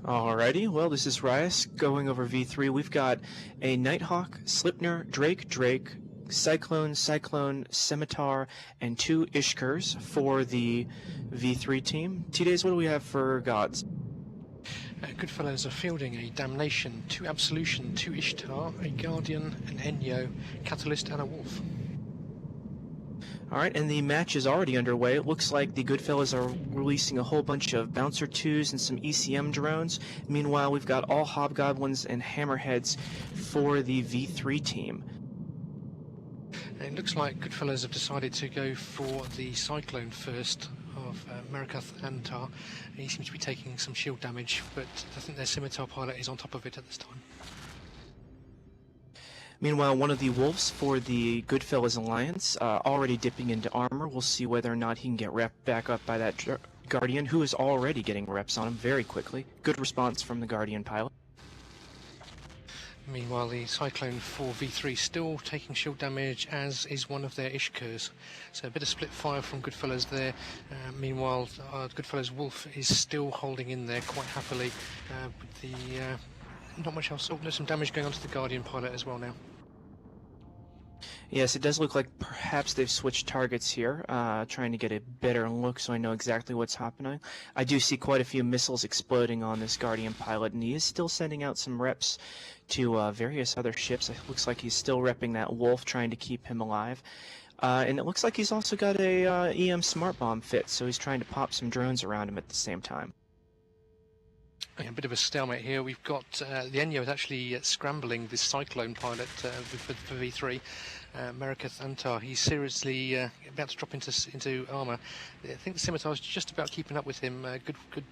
Alrighty, well, this is Rias going over V3. We've got a Nighthawk, Slipner, Drake, Cyclone, Scimitar, and 2 Ishkers for the V3 team. T-Days, what do we have for gods? Goodfellas are fielding a Damnation, 2 Absolution, 2 Ishtar, a Guardian, an Enyo, Catalyst, and a Wolf. Alright, and the match is already underway. It looks like the Goodfellas are releasing a whole bunch of Bouncer 2s and some ECM drones. Meanwhile, we've got all Hobgoblins and Hammerheads for the V3 team. It looks like Goodfellas have decided to go for the Cyclone first of Merikath Antar. He seems to be taking some shield damage, but I think their Scimitar pilot is on top of it at this time. Meanwhile, one of the Wolves for the Goodfellas Alliance already dipping into armor. We'll see whether or not he can get repped back up by that Guardian, who is already getting reps on him very quickly. Good response from the Guardian pilot. Meanwhile, the Cyclone 4v3 still taking shield damage, as is one of their Ishkers. So a bit of split fire from Goodfellas there. Meanwhile, Goodfellas Wolf is still holding in there quite happily with the... not much else. Oh, there's some damage going on to the Guardian pilot as well now. Yes, it does look like perhaps they've switched targets here, trying to get a better look so I know exactly what's happening. I do see quite a few missiles exploding on this Guardian pilot, and he is still sending out some reps to various other ships. It looks like he's still repping that Wolf, trying to keep him alive. And it looks like he's also got a EM Smart Bomb fit, so he's trying to pop some drones around him at the same time. A bit of a stalemate here. We've got the Enyo is actually scrambling this Cyclone pilot for V3. Merikath Antar, he's seriously about to drop into armour. I think the Scimitar's just about keeping up with him. Good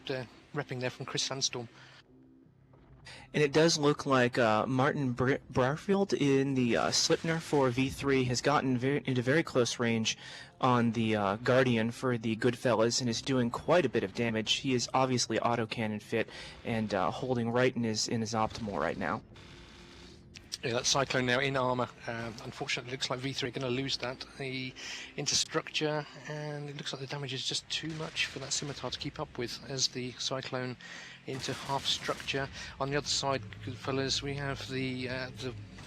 repping there from Chris Sandstorm. And it does look like Martin Barfield in the Slipner for V3 has gotten into very close range on the Guardian for the Goodfellas and is doing quite a bit of damage. He is obviously autocannon fit and holding right in his optimal right now. Yeah, that Cyclone now in armour. Unfortunately, it looks like V3 are going to lose that into structure, and it looks like the damage is just too much for that Scimitar to keep up with as the Cyclone into half structure. On the other side, Goodfellas, we have the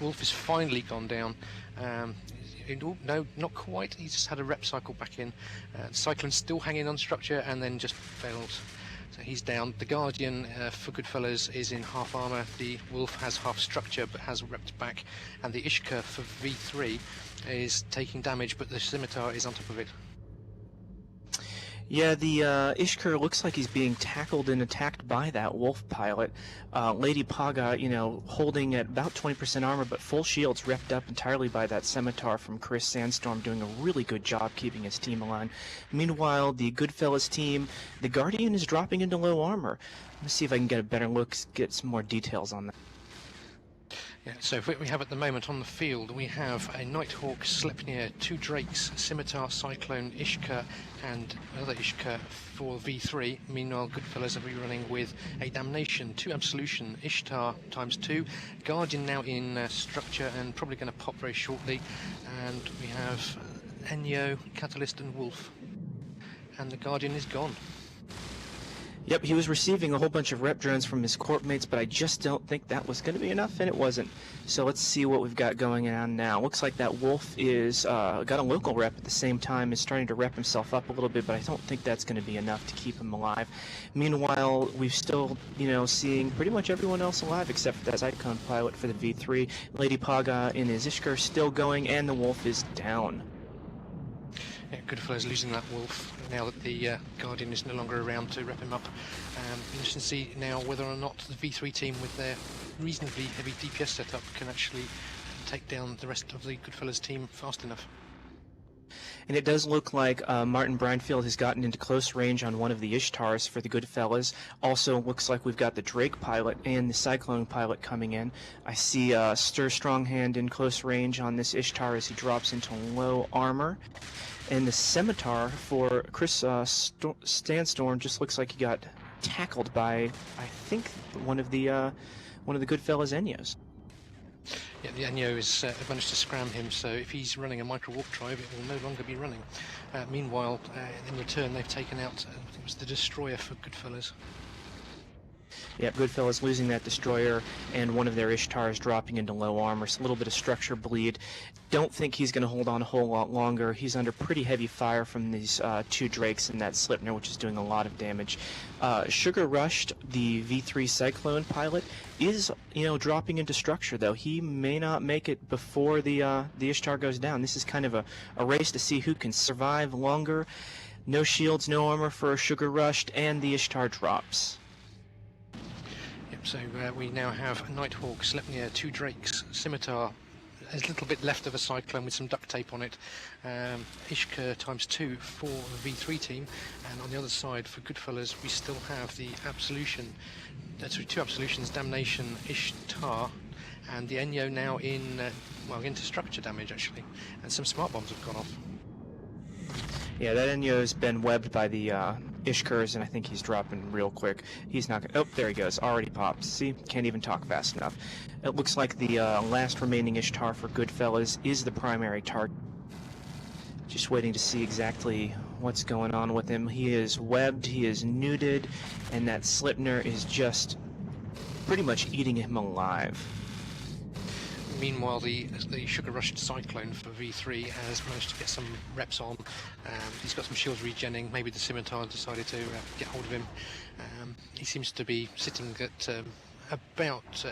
Wolf is finally gone down. No, not quite. He just had a rep cycle back in. Cyclone's still hanging on structure and then just failed. So he's down. The Guardian for Goodfellas is in half armour. The Wolf has half structure but has repped back. And the Ishka for V3 is taking damage, but the Scimitar is on top of it. Yeah, the Ishkar looks like he's being tackled and attacked by that Wolf pilot. Lady Paga, holding at about 20% armor, but full shields repped up entirely by that Scimitar from Chris Sandstorm, doing a really good job keeping his team alive. Meanwhile, the Goodfellas team, the Guardian is dropping into low armor. Let's see if I can get a better look, get some more details on that. Yeah, so what we have at the moment on the field, we have a Nighthawk, Sleipnir, 2 Drakes, Scimitar, Cyclone, Ishka, and another Ishka for V3. Meanwhile, Goodfellas will be running with a Damnation, 2 Absolution, Ishtar ×2, Guardian now in structure and probably going to pop very shortly, and we have Enyo, Catalyst, and Wolf, and the Guardian is gone. Yep, he was receiving a whole bunch of rep drones from his corp mates, but I just don't think that was going to be enough, and it wasn't. So let's see what we've got going on now. Looks like that Wolf is got a local rep at the same time, is starting to rep himself up a little bit, but I don't think that's going to be enough to keep him alive. Meanwhile, we've still, seeing pretty much everyone else alive except for that Cyclone pilot for the V3. Lady Paga in his Ishkar still going, and the Wolf is down. Yeah, Goodfellas losing that Wolf now that the Guardian is no longer around to rep him up. Interesting to see now whether or not the V3 team with their reasonably heavy DPS setup can actually take down the rest of the Goodfellas team fast enough. And it does look like Martin Breinfield has gotten into close range on one of the Ishtars for the Goodfellas. Also looks like we've got the Drake pilot and the Cyclone pilot coming in. I see Stir Stronghand in close range on this Ishtar as he drops into low armor. And the Scimitar for Chris Sandstorm just looks like he got tackled by, I think, one of the Goodfellas Enyos. Yeah, the Enyo has managed to scram him, so if he's running a micro warp drive, it will no longer be running. Meanwhile, in return, they've taken out, I think it was the Destroyer for Goodfellas. Yeah, Goodfellas losing that destroyer and one of their Ishtars dropping into low armor. So a little bit of structure bleed. Don't think he's going to hold on a whole lot longer. He's under pretty heavy fire from these two Drakes and that Slipner, which is doing a lot of damage. Sugar Rushed, the V3 Cyclone pilot, is dropping into structure though. He may not make it before the Ishtar goes down. This is kind of a race to see who can survive longer. No shields, no armor for Sugar Rushed, and the Ishtar drops. Yep, so we now have a Nighthawk, Sleipnir, 2 Drakes, Scimitar, a little bit left of a Cyclone with some duct tape on it, Ishka ×2 for the V3 team, and on the other side for Goodfellas we still have the Absolution, sorry, 2 Absolutions, Damnation, Ishtar, and the Enyo now in, well, into structure damage actually, and some smart bombs have gone off. Yeah, that Enyo's been webbed by the Ishkars, and I think he's dropping real quick. He's not gonna... Oh, there he goes. Already popped. See? Can't even talk fast enough. It looks like the last remaining Ishtar for Goodfellas is the primary target. Just waiting to see exactly what's going on with him. He is webbed, he is nuded, and that Slipner is just pretty much eating him alive. Meanwhile, the Sugar Rushed Cyclone for V3 has managed to get some reps on. He's got some shields regenning. Maybe the Scimitar decided to get hold of him. He seems to be sitting at about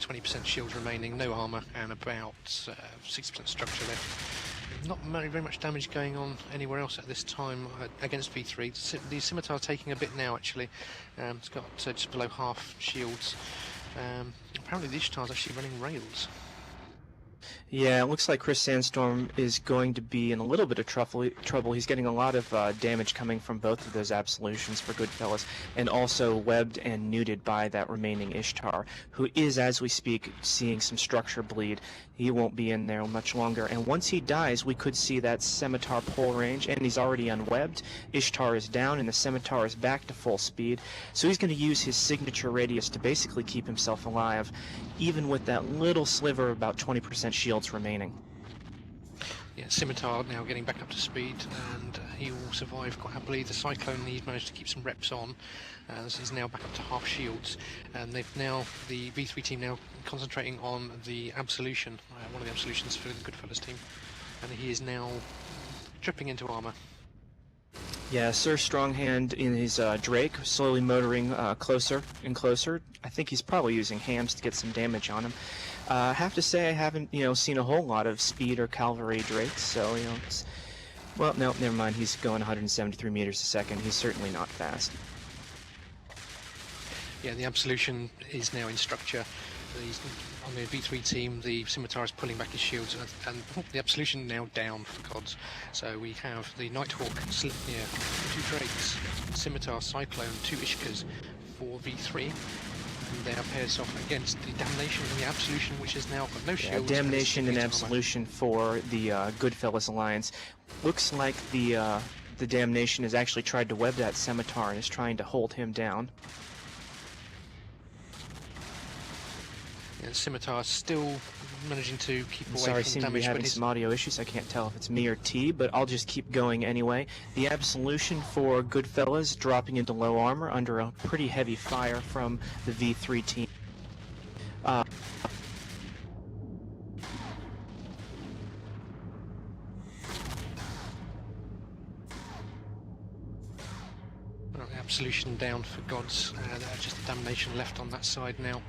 20% shields remaining, no armor, and about 60% structure left. Not very much damage going on anywhere else at this time against V3. The Scimitar taking a bit now, actually. It's got just below half shields. Apparently the Ishtar's actually running rails. Yeah, it looks like Chris Sandstorm is going to be in a little bit of trouble. He's getting a lot of damage coming from both of those Absolutions for Goodfellas, and also webbed and nuded by that remaining Ishtar, who is, as we speak, seeing some structure bleed. He won't be in there much longer, and once he dies, we could see that Scimitar pull range, and he's already unwebbed. Ishtar is down, and the Scimitar is back to full speed, so he's going to use his signature radius to basically keep himself alive, even with that little sliver of about 20% shields remaining. Yeah, Scimitar now getting back up to speed, and he will survive quite happily. The Cyclone, he's managed to keep some reps on. This is now back up to half shields, and they've now, the V3 team now concentrating on the Absolution, one of the Absolutions for the Goodfellas team, and he is now dripping into armor. Yeah, Sir Stronghand in his Drake, slowly motoring closer and closer. I think he's probably using hams to get some damage on him. I have to say I haven't, seen a whole lot of speed or cavalry Drakes, so, it's... Well, no, never mind. He's going 173 meters a second. He's certainly not fast. Yeah, the Absolution is now in structure. He's on the V3 team, the Scimitar is pulling back his shields, and the Absolution now down, for gods. So we have the Nighthawk, Sleipnir, 2 Drakes, Scimitar, Cyclone, 2 Ishkas for V3. And they are paired off against the Damnation and the Absolution, which is now got no shields. Yeah, Damnation and Absolution for the Goodfellas Alliance. Looks like the Damnation has actually tried to web that Scimitar and is trying to hold him down. And Scimitar still managing to keep away Sorry, from seem to be damage, having some audio issues. I can't tell if it's me or T, but I'll just keep going anyway. The Absolution for Goodfellas dropping into low armor under a pretty heavy fire from the V3 team. Absolution down for gods. There's just a Damnation left on that side now.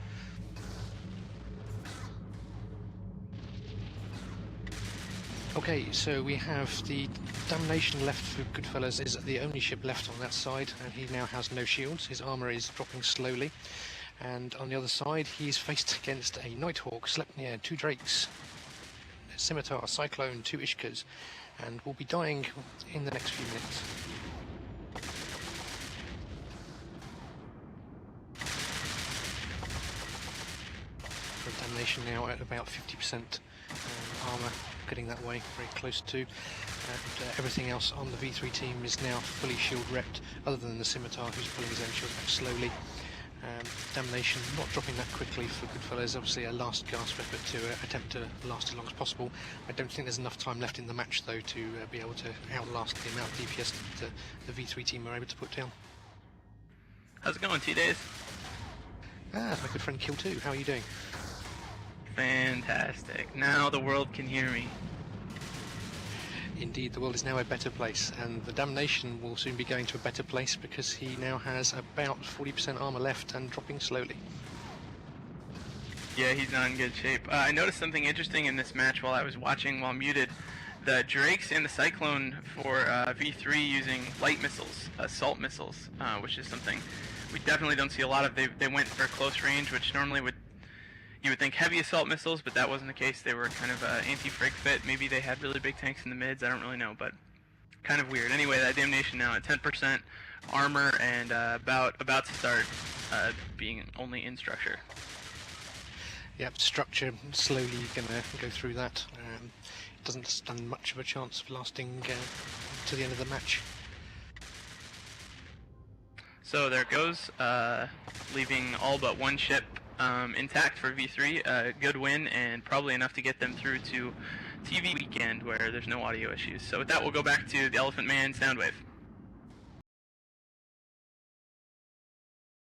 Okay, so we have the Damnation left for Goodfellas, is the only ship left on that side, and he now has no shields. His armour is dropping slowly. And on the other side, he's faced against a Nighthawk, Sleipnir, 2 Drakes, Scimitar, Cyclone, 2 Ishkas, and will be dying in the next few minutes. The Damnation now at about 50% armour, getting that way, very close to, and everything else on the V3 team is now fully shield repped, other than the Scimitar, who's pulling his own shield back slowly. Damnation not dropping that quickly for Goodfellas, obviously a last gasp effort to attempt to last as long as possible. I don't think there's enough time left in the match though to be able to outlast the amount of DPS that the V3 team are able to put down. How's it going, T-Days? Ah, my good friend Kill2, how are you doing? Fantastic. Now the world can hear me. Indeed, the world is now a better place, and the Damnation will soon be going to a better place because he now has about 40% armor left and dropping slowly. Yeah, he's not in good shape. I noticed something interesting in this match while I was watching while muted. The Drakes and the Cyclone for V3 using light missiles, assault missiles, which is something we definitely don't see a lot of. They went for close range, which normally you would think heavy assault missiles, but that wasn't the case. They were kind of anti-frig fit. Maybe they had really big tanks in the mids. I don't really know, but kind of weird. Anyway, that Damnation now at 10% armor and about to start being only in structure. Yep, structure slowly going to go through that. Doesn't stand much of a chance of lasting to the end of the match. So there it goes, leaving all but one ship intact for V3. A good win and probably enough to get them through to TV weekend where there's no audio issues. So with that, we'll go back to the Elephant Man Soundwave.